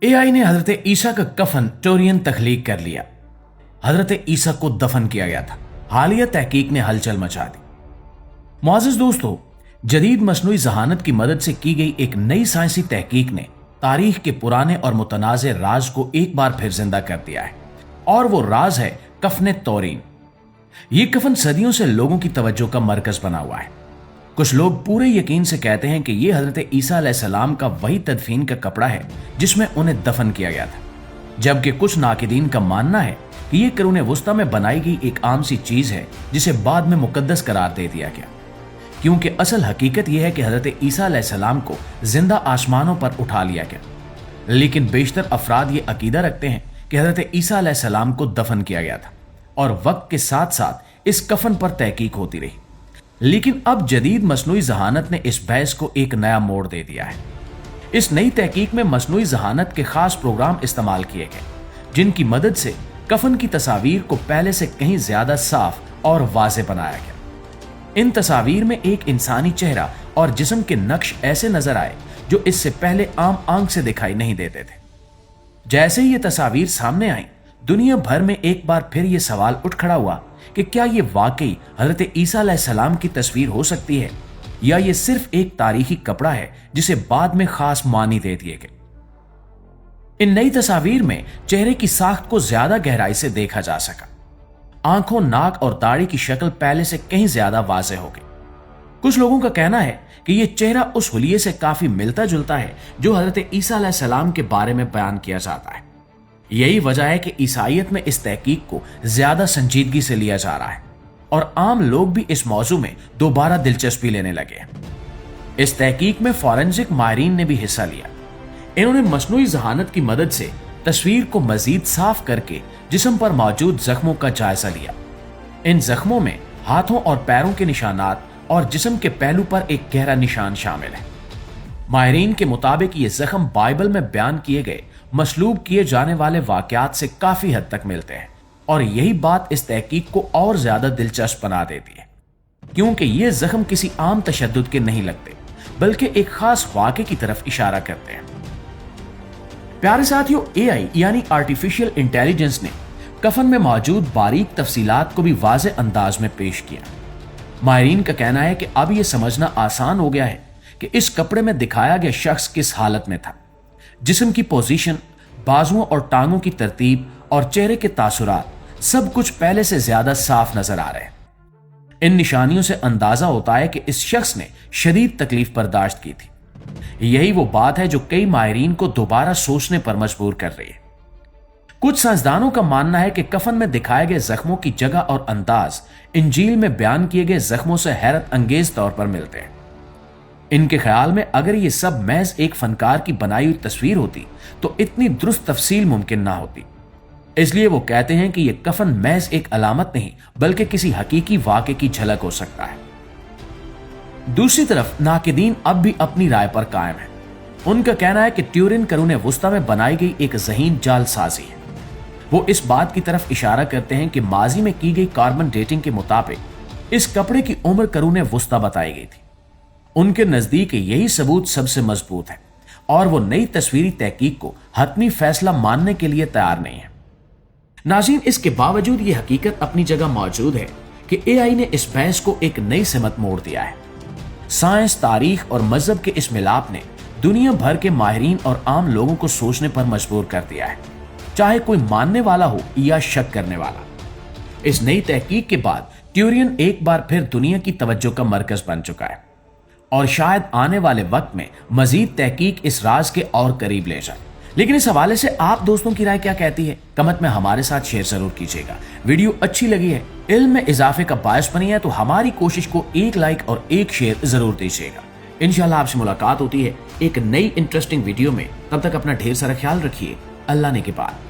AI ने हजरत ईसा का कफन टोरियन तख्लीक कर लिया। हजरत ईसा को दफन किया गया था। हालिया तहकीक ने हलचल मचा दी। मुअज़्ज़िज़ दोस्तों, जदीद मसनूई ज़हानत की मदद से की गई एक नई साइंसी तहकीक ने तारीख के पुराने और मुतनाज़े राज को एक बार फिर जिंदा कर दिया है, और वो राज है कफन तौरीन। ये कफन सदियों से लोगों की तवज्जो का मरकज बना हुआ है। कुछ लोग पूरे यकीन से कहते हैं कि यह हजरत ईसा अलैहिस्सलाम का वही तदफीन का कपड़ा है जिसमें उन्हें दफन किया गया था, जबकि कुछ नाकिदीन का मानना है कि यह कुरून वुस्ता में बनाई गई एक आम सी चीज है जिसे बाद में मुकद्दस करार दे दिया गया, क्योंकि असल हकीकत यह है कि हजरत ईसा अलैहिस्सलाम को जिंदा आसमानों पर उठा लिया गया। लेकिन बेशतर अफराद ये अकीदा रखते हैं कि हजरत ईसा अलैहिस्सलाम को दफन किया गया था, और वक्त के साथ साथ इस कफन पर तहकीक होती रही। लेकिन अब जदीद मसनूई ज़हानत ने इस बहस को एक नया मोड़ दे दिया है। इस नई तहकीक में मसनूई ज़हानत के खास प्रोग्राम इस्तेमाल किए गए, जिनकी मदद से कफन की तस्वीर को पहले से कहीं ज्यादा साफ और वाज़ेह बनाया गया। इन तस्वीर में एक इंसानी चेहरा और जिस्म के नक्श ऐसे नजर आए जो इससे पहले आम आंख से दिखाई नहीं देते थे। जैसे ही ये तस्वीर सामने आई, दुनिया भर में एक बार फिर ये सवाल उठ खड़ा हुआ कि क्या ये वाकई हजरत ईसा अलैहिस्सलाम की तस्वीर हो सकती है, या ये सिर्फ एक तारीखी कपड़ा है जिसे बाद में खास मानी दे दिए गए। इन नई तस्वीर में चेहरे की साख्त को ज्यादा गहराई से देखा जा सका। आंखों, नाक और दाढ़ी की शक्ल पहले से कहीं ज्यादा वाज़ेह हो गई। कुछ लोगों का कहना है कि यह चेहरा उस हुलिये से काफी मिलता जुलता है जो हजरत ईसा अलैहिस्सलाम के बारे में बयान किया जाता है। यही वजह है कि ईसाईयत में इस तहकीक को ज्यादा संजीदगी से लिया जा रहा है, और आम लोग भी इस मौजू में दोबारा दिलचस्पी लेने लगे। इस तहकीक में फॉरेंसिक माहिरीन ने भी हिस्सा लिया। इन्होंने मसनूई ज़हानत की मदद से तस्वीर को मजीद साफ करके जिस्म पर मौजूद जख्मों का जायजा लिया। इन जख्मों में हाथों और पैरों के निशानात और जिस्म के पहलू पर एक गहरा निशान शामिल है। माहिरीन के मुताबिक ये जख्म बाइबल में बयान किए गए मसलूब किए जाने वाले वाकयात से काफी हद तक मिलते हैं, और यही बात इस तहकीक को और ज्यादा दिलचस्प बना देती है, क्योंकि ये जख्म किसी आम तशद्दुद के नहीं लगते, बल्कि एक खास वाक़े की तरफ इशारा करते हैं। प्यारे साथियों, एआई यानी आर्टिफिशियल इंटेलिजेंस ने कफन में मौजूद बारीक तफसीलात को भी वाज़ेह अंदाज में पेश किया। माहिरीन का कहना है कि अब यह समझना आसान हो गया है कि इस कपड़े में दिखाया गया शख्स किस हालत में था। जिस्म की पोजीशन, बाजुओं और टांगों की तरतीब और चेहरे के तासुरात सब कुछ पहले से ज्यादा साफ नजर आ रहे हैं। इन निशानियों से अंदाजा होता है कि इस शख्स ने शदीद तकलीफ बर्दाश्त की थी। यही वो बात है जो कई माहिरीन को दोबारा सोचने पर मजबूर कर रही है। कुछ साइंसदानों का मानना है कि कफन में दिखाए गए जख्मों की जगह और अंदाज इंजील में बयान किए गए जख्मों से हैरत अंगेज तौर पर मिलते हैं। इनके ख्याल में अगर ये सब महज एक फनकार की बनाई हुई तस्वीर होती तो इतनी दुरुस्त तफसील मुमकिन ना होती। इसलिए वो कहते हैं कि यह कफन महज एक अलामत नहीं बल्कि किसी हकीकी वाक़े की झलक हो सकता है। दूसरी तरफ नाकिदीन अब भी अपनी राय पर कायम है। उनका कहना है कि ट्यूरिन कुरून वुस्ता में बनाई गई एक ज़हीन जालसाजी है। वो इस बात की तरफ इशारा करते हैं कि माजी में की गई कार्बन डेटिंग के मुताबिक इस कपड़े की उम्र कुरून वुस्ता बताई गई थी। उनके नजदीक यही सबूत सबसे मजबूत है, और वो नई तस्वीरी तहकीक को हतमी फैसला मानने के लिए तैयार नहीं है। नाज़रीन, इसके बावजूद ये हकीकत अपनी जगह मौजूद है कि एआई ने इस बहस को एक नई सिमत मोड़ दिया है। साइंस, तारीख और मजहब के इस मिलाप ने दुनिया भर के माहिरीन और आम लोगों को सोचने पर मजबूर कर दिया है, चाहे कोई मानने वाला हो या शक करने वाला। इस नई तहकीक के बाद ट्यूरियन एक बार फिर दुनिया की तवज्जो का मरकज बन चुका है, और शायद आने वाले वक्त में मजीद तहकीक इस राज के और करीब ले जाए। लेकिन इस हवाले से आप दोस्तों की राय क्या कहती है, कमेंट में हमारे साथ शेयर जरूर कीजिएगा। वीडियो अच्छी लगी है, इल्म में इजाफे का बायस बनी है, तो हमारी कोशिश को एक लाइक और एक शेयर जरूर दीजिएगा। इंशाल्लाह आपसे मुलाकात होती है एक नई इंटरेस्टिंग वीडियो में। तब तक अपना ढेर सारा ख्याल रखिए। अल्लाह ने के बाद।